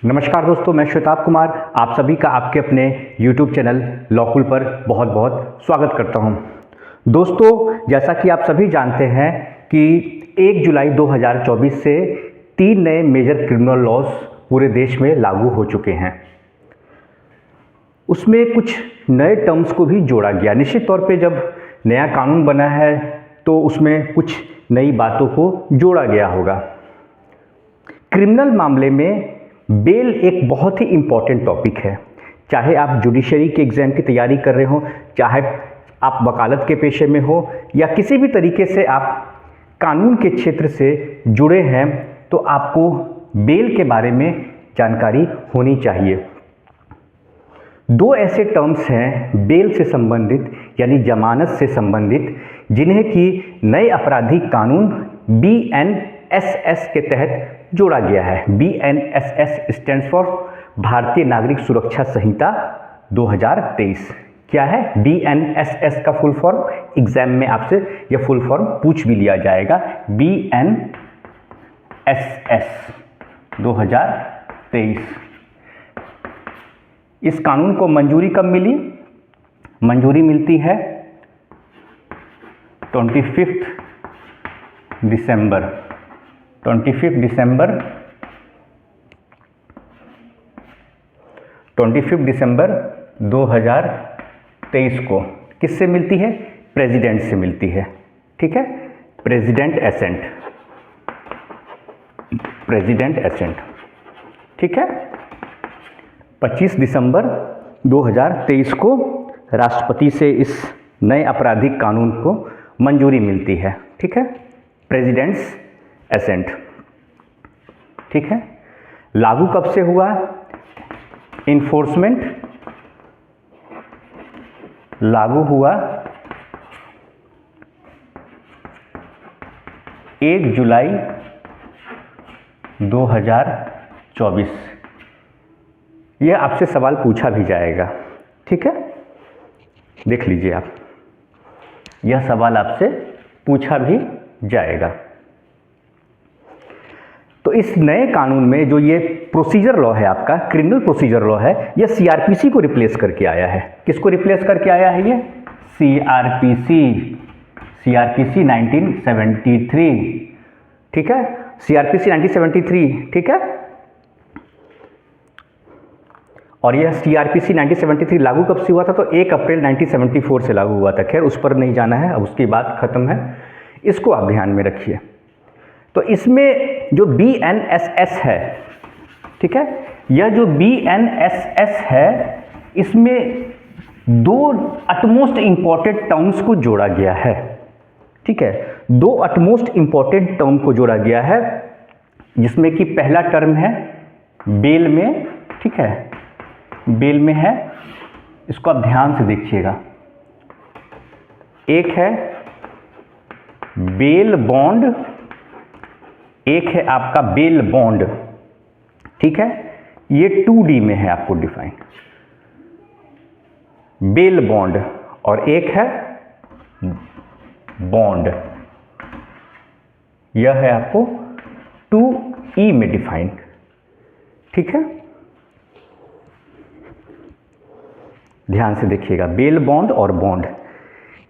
नमस्कार दोस्तों, मैं श्वेताब कुमार आप सभी का आपके अपने YouTube चैनल लॉकुल पर बहुत बहुत स्वागत करता हूं। दोस्तों, जैसा कि आप सभी जानते हैं कि 1 जुलाई 2024 से 3 नए मेजर क्रिमिनल लॉज पूरे देश में लागू हो चुके हैं। उसमें कुछ नए टर्म्स को भी जोड़ा गया। निश्चित तौर पे जब नया कानून बना है तो उसमें कुछ नई बातों को जोड़ा गया होगा। क्रिमिनल मामले में बेल एक बहुत ही इम्पॉर्टेंट टॉपिक है। चाहे आप जुडिशरी के एग्ज़ाम की तैयारी कर रहे हो, चाहे आप वकालत के पेशे में हो या किसी भी तरीके से आप कानून के क्षेत्र से जुड़े हैं, तो आपको बेल के बारे में जानकारी होनी चाहिए। 2 ऐसे टर्म्स हैं बेल से संबंधित यानी जमानत से संबंधित, जिन्हें कि नए आपराधिक कानून BNSS के तहत जोड़ा गया है। BNSS स्टैंड्स फॉर भारतीय नागरिक सुरक्षा संहिता 2023। क्या है BNSS का फुल फॉर्म? एग्जाम में आपसे यह फुल फॉर्म पूछ भी लिया जाएगा। BNSS 2023। इस कानून को मंजूरी कब मिली? मंजूरी मिलती है 25 दिसंबर 2023 को। किससे मिलती है? प्रेसिडेंट से मिलती है। ठीक है, प्रेसिडेंट एसेंट। ठीक है, 25 दिसंबर 2023 को राष्ट्रपति से इस नए आपराधिक कानून को मंजूरी मिलती है। ठीक है, प्रेसिडेंट्स एसेंट। ठीक है, लागू कब से हुआ? इन्फोर्समेंट लागू हुआ 1 जुलाई 2024। यह आपसे सवाल पूछा भी जाएगा। ठीक है, देख लीजिए आप, यह सवाल आपसे पूछा भी जाएगा। तो इस नए कानून में जो ये प्रोसीजर लॉ है, आपका क्रिमिनल प्रोसीजर लॉ है, यह CRPC को रिप्लेस करके आया है। किसको रिप्लेस करके आया है? ये CRPC 1973। ठीक है, CRPC 1973। ठीक है, और यह CRPC 1973 लागू कब से हुआ था? तो 1 अप्रैल 1974 से लागू हुआ था। खैर, उस पर नहीं जाना है, अब उसकी बात खत्म है। इसको आप ध्यान में रखिए। तो इसमें जो BNSS है, ठीक है, यह जो BNSS है, इसमें 2 अटमोस्ट इंपॉर्टेंट टर्म्स को जोड़ा गया है। ठीक है, 2 अटमोस्ट इंपॉर्टेंट टर्म को जोड़ा गया है, जिसमें कि पहला टर्म है बेल में। ठीक है, बेल में है, इसको आप ध्यान से देखिएगा। एक है बेल बॉन्ड, एक है आपका बेल बॉन्ड। ठीक है, ये 2D में है आपको डिफाइन, बेल बॉन्ड, और एक है बॉन्ड, यह है आपको 2E में डिफाइन। ठीक है, ध्यान से देखिएगा, बेल बॉन्ड और बॉन्ड,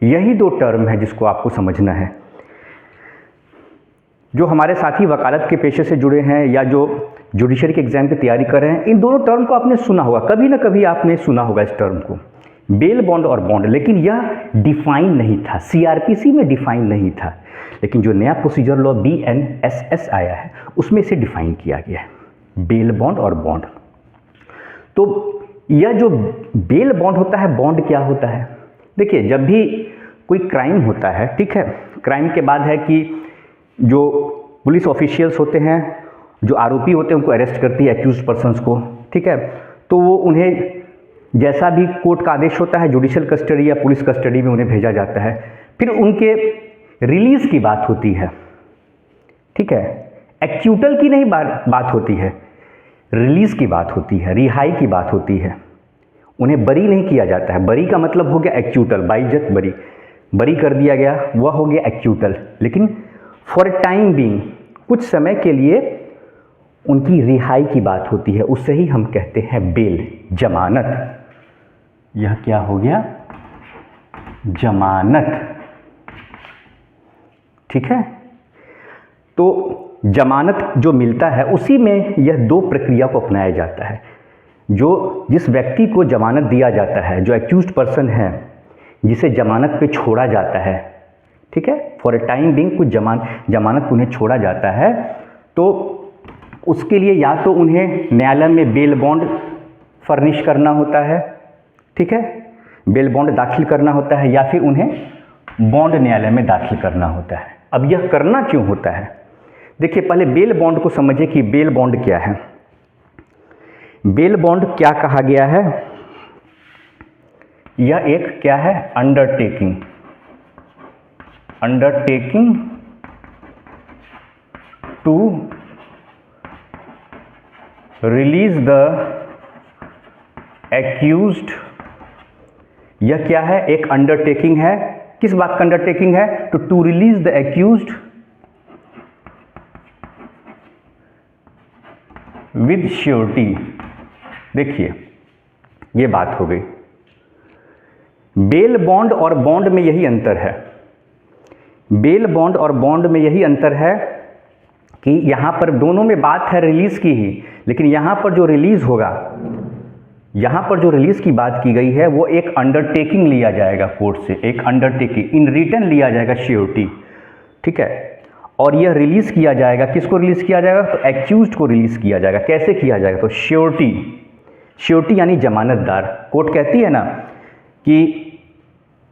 यही 2 टर्म है जिसको आपको समझना है। जो हमारे साथी वकालत के पेशे से जुड़े हैं या जो जुडिशरी के एग्जाम की तैयारी कर रहे हैं, इन दोनों टर्म को आपने सुना होगा, कभी ना कभी आपने सुना होगा इस टर्म को, बेल बॉन्ड और बॉन्ड। लेकिन यह डिफाइन नहीं था, CRPC में डिफाइन नहीं था। लेकिन जो नया प्रोसीजर लॉ BNSS आया है, उसमें इसे डिफाइन किया गया है, बेल बॉन्ड और बॉन्ड। तो यह जो बेल बॉन्ड होता है, बॉन्ड क्या होता है? देखिए, जब भी कोई क्राइम होता है, ठीक है, क्राइम के बाद है कि जो पुलिस ऑफिशियल्स होते हैं, जो आरोपी होते हैं, उनको अरेस्ट करती है, एक्यूज्ड पर्सन्स को। ठीक है, तो वो उन्हें जैसा भी कोर्ट का आदेश होता है, जुडिशियल कस्टडी या पुलिस कस्टडी में उन्हें भेजा जाता है। फिर उनके रिलीज की बात होती है। ठीक है, एक्यूटल की नहीं बात होती है, रिलीज की बात होती है, रिहाई की बात होती है। उन्हें बरी नहीं किया जाता है। बरी का मतलब हो गया एक्यूटल, बाइज्जत बरी कर दिया गया, वह हो गया एक्यूटल। लेकिन फॉर टाइम बीइंग, कुछ समय के लिए उनकी रिहाई की बात होती है, उससे ही हम कहते हैं बेल, जमानत। यह क्या हो गया? जमानत। ठीक है, तो जमानत जो मिलता है उसी में यह दो प्रक्रिया को अपनाया जाता है। जो जिस व्यक्ति को जमानत दिया जाता है, जो एक्यूज्ड पर्सन है, जिसे जमानत पे छोड़ा जाता है, ठीक है, फॉर ए टाइम बिंग कुछ जमानत उन्हें छोड़ा जाता है, तो उसके लिए या तो उन्हें न्यायालय में बेल बॉन्ड फर्निश करना होता है, ठीक है, बेल बॉन्ड दाखिल करना होता है, या फिर उन्हें बॉन्ड न्यायालय में दाखिल करना होता है। अब यह करना क्यों होता है? देखिए, पहले बेल बॉन्ड को समझिए कि बेल बॉन्ड क्या है। बेल बॉन्ड क्या कहा गया है? यह एक क्या है? Undertaking. Undertaking to release the accused. यह क्या है? एक अंडरटेकिंग है। किस बात का अंडरटेकिंग है? To release the accused with surety. देखिए, ये बात हो गई। बेल बॉन्ड और बॉन्ड में यही अंतर है। बेल बॉन्ड और बॉन्ड में यही अंतर है कि यहां पर दोनों में बात है रिलीज की ही, लेकिन यहां पर जो रिलीज होगा, यहां पर जो रिलीज की बात की गई है वो एक अंडरटेकिंग लिया जाएगा कोर्ट से, एक अंडरटेकिंग इन रिटर्न लिया जाएगा, श्योरिटी। ठीक है, और यह रिलीज किया जाएगा, किसको रिलीज किया जाएगा? तो एक्यूज्ड को रिलीज किया जाएगा। कैसे किया जाएगा? तो श्योरिटी। श्योरिटी यानी जमानतदार। कोर्ट कहती है ना कि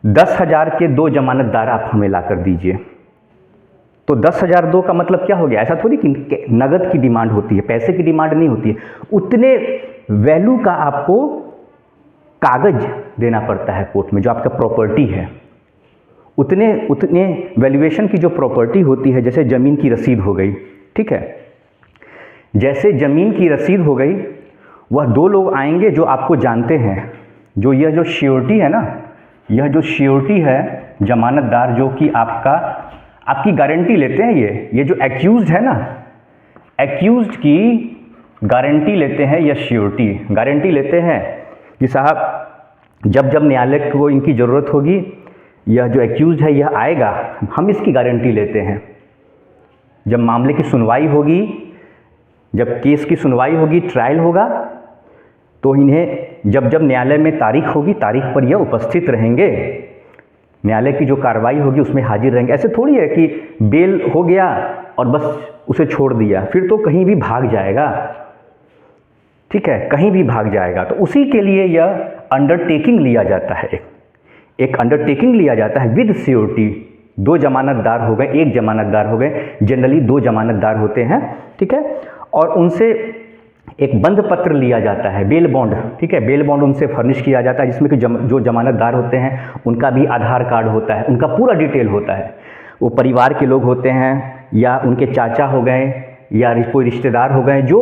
10,000 के 2 जमानतदार आप हमें ला कर दीजिए, तो 10,000 2 का मतलब क्या हो गया? ऐसा थोड़ी कि नगद की डिमांड होती है, पैसे की डिमांड नहीं होती है। उतने वैल्यू का आपको कागज देना पड़ता है कोर्ट में, जो आपका प्रॉपर्टी है, उतने वैल्यूएशन की जो प्रॉपर्टी होती है, जैसे ज़मीन की रसीद हो गई, ठीक है, जैसे ज़मीन की रसीद हो गई, वह 2 लोग आएंगे जो आपको जानते हैं, जो यह जो श्योरिटी है ना, यह जो श्योरिटी है, जमानतदार जो कि आपकी गारंटी लेते हैं, ये जो एक्यूज्ड है ना, एक्यूज्ड की गारंटी लेते हैं, यह श्योरिटी गारंटी लेते हैं कि साहब जब न्यायालय को इनकी ज़रूरत होगी, यह जो एक्यूज्ड है यह आएगा, हम इसकी गारंटी लेते हैं। जब मामले की सुनवाई होगी, जब केस की सुनवाई होगी, ट्रायल होगा, तो इन्हें जब न्यायालय में तारीख होगी, तारीख पर यह उपस्थित रहेंगे, न्यायालय की जो कार्रवाई होगी उसमें हाजिर रहेंगे। ऐसे थोड़ी है कि बेल हो गया और बस उसे छोड़ दिया, फिर तो कहीं भी भाग जाएगा, ठीक है, कहीं भी भाग जाएगा। तो उसी के लिए यह अंडरटेकिंग लिया जाता है, एक अंडरटेकिंग लिया जाता है विद श्योरिटी। 2 जमानतदार हो गए, 1 जमानतदार हो गए, जनरली 2 जमानतदार होते हैं, ठीक है, और उनसे एक बंध पत्र लिया जाता है, बेल बॉन्ड, ठीक है, बेल बॉन्ड उनसे फर्निश किया जाता है, जिसमें कि जो जमानतदार होते हैं उनका भी आधार कार्ड होता है, उनका पूरा डिटेल होता है, वो परिवार के लोग होते हैं या उनके चाचा हो गए या कोई रिश्तेदार हो गए जो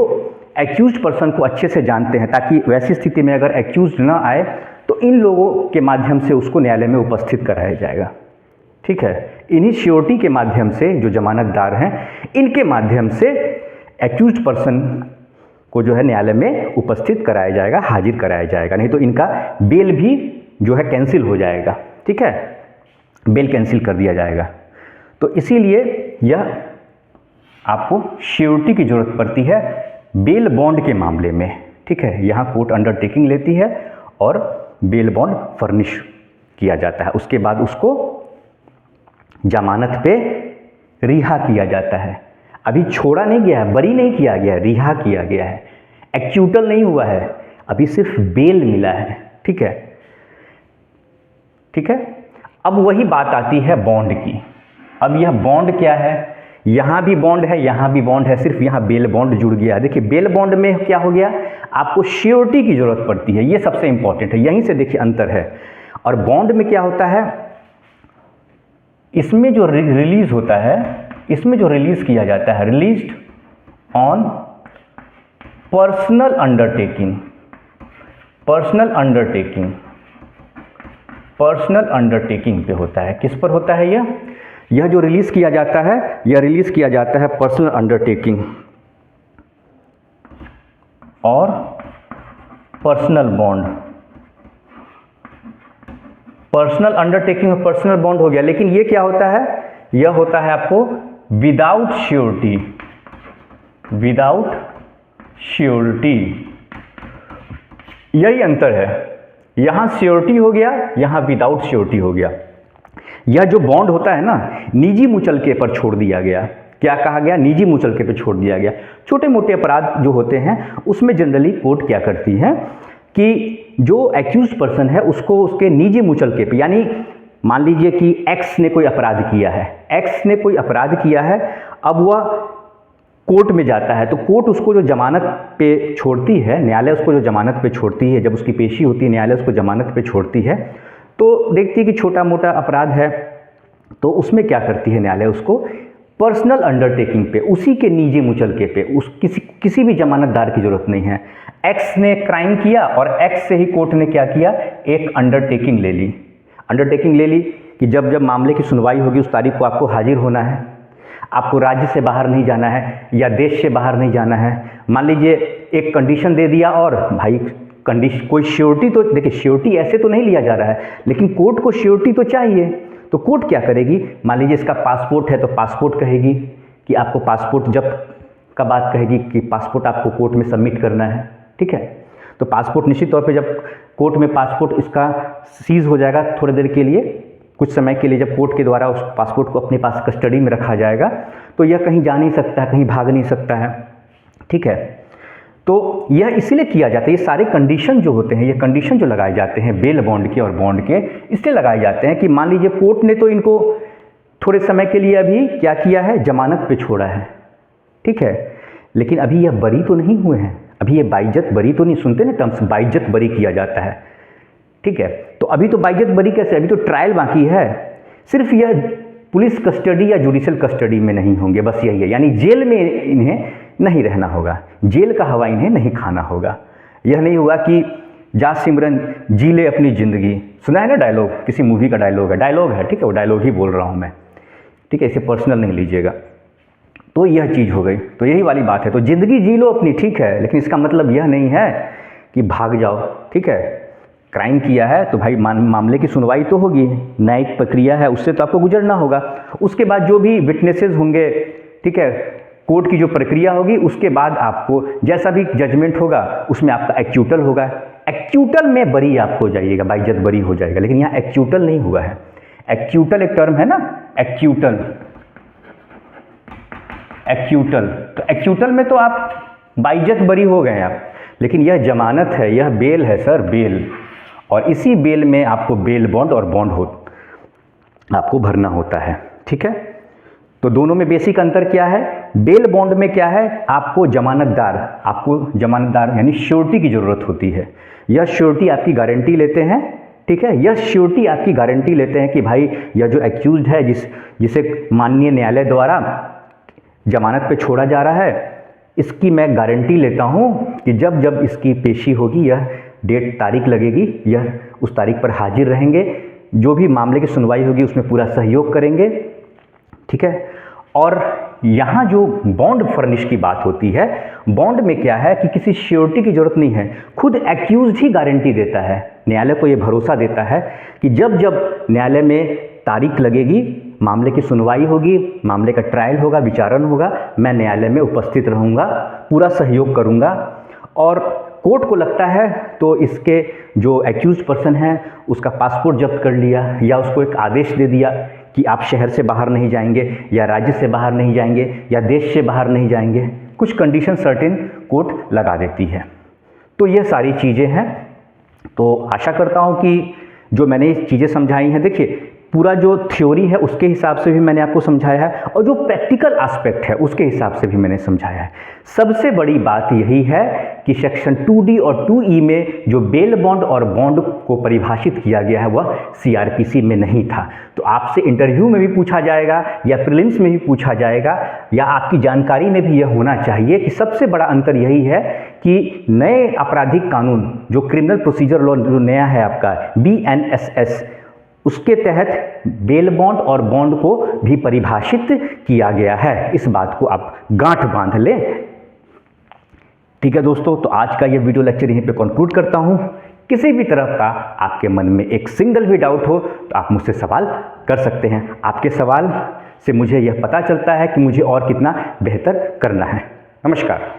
एक्यूज्ड पर्सन को अच्छे से जानते हैं, ताकि वैसी स्थिति में अगर एक्यूज्ड ना आए तो इन लोगों के माध्यम से उसको न्यायालय में उपस्थित कराया जाएगा, ठीक है। इन्हीं श्योरिटी के माध्यम से, जो जमानतदार हैं, इनके माध्यम से एक्यूज्ड पर्सन को जो है न्यायालय में उपस्थित कराया जाएगा, हाजिर कराया जाएगा, नहीं तो इनका बेल भी जो है कैंसिल हो जाएगा, ठीक है, बेल कैंसिल कर दिया जाएगा। तो इसीलिए यह आपको श्योरिटी की ज़रूरत पड़ती है बेल बॉन्ड के मामले में, ठीक है। यहाँ कोर्ट अंडरटेकिंग लेती है और बेल बॉन्ड फर्निश किया जाता है, उसके बाद उसको जमानत पे रिहा किया जाता है। अभी छोड़ा नहीं गया है, बरी नहीं किया गया है, रिहा किया गया है, एक्यूटल नहीं हुआ है, अभी सिर्फ बेल मिला है, ठीक है, ठीक है। अब वही बात आती है बॉन्ड की। अब यह बॉन्ड क्या है? यहाँ भी बॉन्ड है, यहाँ भी बॉन्ड है, सिर्फ यहाँ बेल बॉन्ड जुड़ गया। देखिए बेल बॉन्ड में क्या हो गया, आपको श्योरिटी की जरूरत पड़ती है, ये सबसे इंपॉर्टेंट है, यहीं से देखिए अंतर है। और बॉन्ड में क्या होता है, इसमें जो रिलीज होता है, इसमें जो रिलीज किया जाता है, released on personal undertaking, personal undertaking, personal undertaking पे होता है। किस पर होता है यह जो रिलीज किया जाता है, यह रिलीज किया जाता है पर्सनल अंडरटेकिंग, और पर्सनल बॉन्ड। पर्सनल अंडरटेकिंग और पर्सनल बॉन्ड हो गया, लेकिन ये क्या होता है, यह होता है आपको विदाउट श्योरिटी, विदाउट श्योरिटी। यही अंतर है, यहां श्योरिटी हो गया, यहां विदाउट श्योरिटी हो गया। यह जो बॉन्ड होता है ना, निजी मुचलके पर छोड़ दिया गया। क्या कहा गया, निजी मुचलके पर छोड़ दिया गया। छोटे मोटे अपराध जो होते हैं उसमें जनरली कोर्ट क्या करती है कि जो एक्यूज पर्सन है उसको उसके निजी मुचलके पे, यानी मान लीजिए कि एक्स ने कोई अपराध किया है, एक्स ने कोई अपराध किया है, अब वह कोर्ट में जाता है, तो कोर्ट उसको जो जमानत पे छोड़ती है, न्यायालय उसको जो जमानत पे छोड़ती है, जब उसकी पेशी होती है न्यायालय उसको जमानत पे छोड़ती है, तो देखती है कि छोटा मोटा अपराध है, तो उसमें क्या करती है न्यायालय, उसको पर्सनल अंडरटेकिंग पे, उसी के निजी मुचलके पे, उस किसी भी जमानतदार की जरूरत नहीं है। एक्स ने क्राइम किया और एक्स से ही कोर्ट ने क्या किया, एक अंडरटेकिंग ले ली। अंडरटेकिंग ले ली कि जब जब मामले की सुनवाई होगी उस तारीख को आपको हाजिर होना है, आपको राज्य से बाहर नहीं जाना है या देश से बाहर नहीं जाना है। मान लीजिए एक कंडीशन दे दिया, और भाई कंडीशन कोई श्योरिटी तो देखिए, श्योरिटी ऐसे तो नहीं लिया जा रहा है, लेकिन कोर्ट को श्योरिटी तो चाहिए। तो कोर्ट क्या करेगी, मान लीजिए इसका पासपोर्ट है तो पासपोर्ट कहेगी कि आपको पासपोर्ट जब्त का बात कहेगी कि पासपोर्ट आपको कोर्ट में सबमिट करना है, ठीक है। तो पासपोर्ट निश्चित तौर पे जब कोर्ट में पासपोर्ट इसका सीज हो जाएगा थोड़ी देर के लिए, कुछ समय के लिए, जब कोर्ट के द्वारा उस पासपोर्ट को अपने पास कस्टडी में रखा जाएगा, तो यह कहीं जा नहीं सकता है, कहीं भाग नहीं सकता है, ठीक है। तो यह इसीलिए किया जाता है, ये सारे कंडीशन जो होते हैं, ये कंडीशन जो लगाए जाते हैं बेल बॉन्ड के और बॉन्ड के, इसलिए लगाए जाते हैं कि मान लीजिए कोर्ट ने तो इनको थोड़े समय के लिए अभी क्या किया है, जमानत पे छोड़ा है, ठीक है, लेकिन अभी यह बरी तो नहीं हुए हैं, अभी ये बाइज्जत बरी तो नहीं, सुनते ना टर्म्स, बाइज्जत बरी किया जाता है, ठीक है। तो अभी तो बाइज्जत बरी कैसे, अभी तो ट्रायल बाकी है, सिर्फ यह पुलिस कस्टडी या जुडिशियल कस्टडी में नहीं होंगे, बस यही है, यानी जेल में इन्हें नहीं रहना होगा, जेल का हवा इन्हें नहीं खाना होगा। यह नहीं हुआ कि जा सिमरन जी ले अपनी ज़िंदगी, सुना है ना डायलॉग, किसी मूवी का डायलॉग है, ठीक है, वो डायलॉग ही बोल रहा हूँ मैं, ठीक है, इसे पर्सनल नहीं लीजिएगा। तो यह चीज़ हो गई, तो यही वाली बात है। तो ज़िंदगी जी लो अपनी, ठीक है, लेकिन इसका मतलब यह नहीं है कि भाग जाओ, ठीक है। क्राइम किया है तो भाई मामले की सुनवाई तो होगी, न्यायिक प्रक्रिया है, उससे तो आपको गुजरना होगा। उसके बाद जो भी विटनेसेस होंगे, ठीक है, कोर्ट की जो प्रक्रिया होगी, उसके बाद आपको जैसा भी जजमेंट होगा उसमें आपका एक्यूटल होगा, एक्यूटल में बरी आप हो जाइएगा, बाइज्जत बरी हो जाएगा, लेकिन यहाँ एक्यूटल नहीं हुआ है। एक्यूटल एक टर्म है ना, एक्यूटल, एक्यूटल, तो एक्यूटल में तो आप बाइज्जत बरी हो गए आप, लेकिन यह जमानत है, यह बेल है सर, बेल, और इसी बेल में आपको बेल बॉन्ड और बॉन्ड आपको भरना होता है, ठीक है। तो दोनों में बेसिक अंतर क्या है, बेल बॉन्ड में क्या है, आपको जमानतदार यानी श्योरिटी की ज़रूरत होती है। यह श्योरिटी आपकी गारंटी लेते हैं, ठीक है, यह श्योरिटी आपकी गारंटी लेते हैं कि भाई यह जो एक्यूज्ड है, जिसे माननीय न्यायालय द्वारा जमानत पे छोड़ा जा रहा है, इसकी मैं गारंटी लेता हूँ कि जब जब इसकी पेशी होगी, यह डेट तारीख लगेगी, यह उस तारीख पर हाजिर रहेंगे, जो भी मामले की सुनवाई होगी उसमें पूरा सहयोग करेंगे, ठीक है। और यहाँ जो बॉन्ड फर्निश की बात होती है, बॉन्ड में क्या है कि किसी श्योरिटी की जरूरत नहीं है, खुद एक्यूज्ड ही गारंटी देता है, न्यायालय को ये भरोसा देता है कि जब जब न्यायालय में तारीख लगेगी, मामले की सुनवाई होगी, मामले का ट्रायल होगा, विचारण होगा, मैं न्यायालय में उपस्थित रहूँगा, पूरा सहयोग करूँगा। और कोर्ट को लगता है तो इसके जो एक्यूज्ड पर्सन है उसका पासपोर्ट जब्त कर लिया, या उसको एक आदेश दे दिया कि आप शहर से बाहर नहीं जाएंगे, या राज्य से बाहर नहीं जाएंगे, या देश से बाहर नहीं जाएंगे, कुछ कंडीशन सर्टेन कोर्ट लगा देती है। तो ये सारी चीज़ें हैं। तो आशा करता हूँ कि जो मैंने ये चीज़ें समझाई हैं, देखिए पूरा जो थ्योरी है उसके हिसाब से भी मैंने आपको समझाया है, और जो प्रैक्टिकल एस्पेक्ट है उसके हिसाब से भी मैंने समझाया है। सबसे बड़ी बात यही है कि सेक्शन 2D और 2E में जो बेल बॉन्ड और बॉन्ड को परिभाषित किया गया है वह CRPC में नहीं था। तो आपसे इंटरव्यू में भी पूछा जाएगा, या प्रीलिम्स में भी पूछा जाएगा, या आपकी जानकारी में भी यह होना चाहिए कि सबसे बड़ा अंतर यही है कि नए आपराधिक कानून जो क्रिमिनल प्रोसीजर लॉ जो नया है आपका BNSS, उसके तहत बेल बॉन्ड और बॉन्ड को भी परिभाषित किया गया है। इस बात को आप गांठ बांध लें। ठीक है दोस्तों, तो आज का ये वीडियो लेक्चर यहीं पे कंक्लूड करता हूँ। किसी भी तरह का आपके मन में एक सिंगल भी डाउट हो तो आप मुझसे सवाल कर सकते हैं। आपके सवाल से मुझे यह पता चलता है कि मुझे और कितना बेहतर करना है। नमस्कार।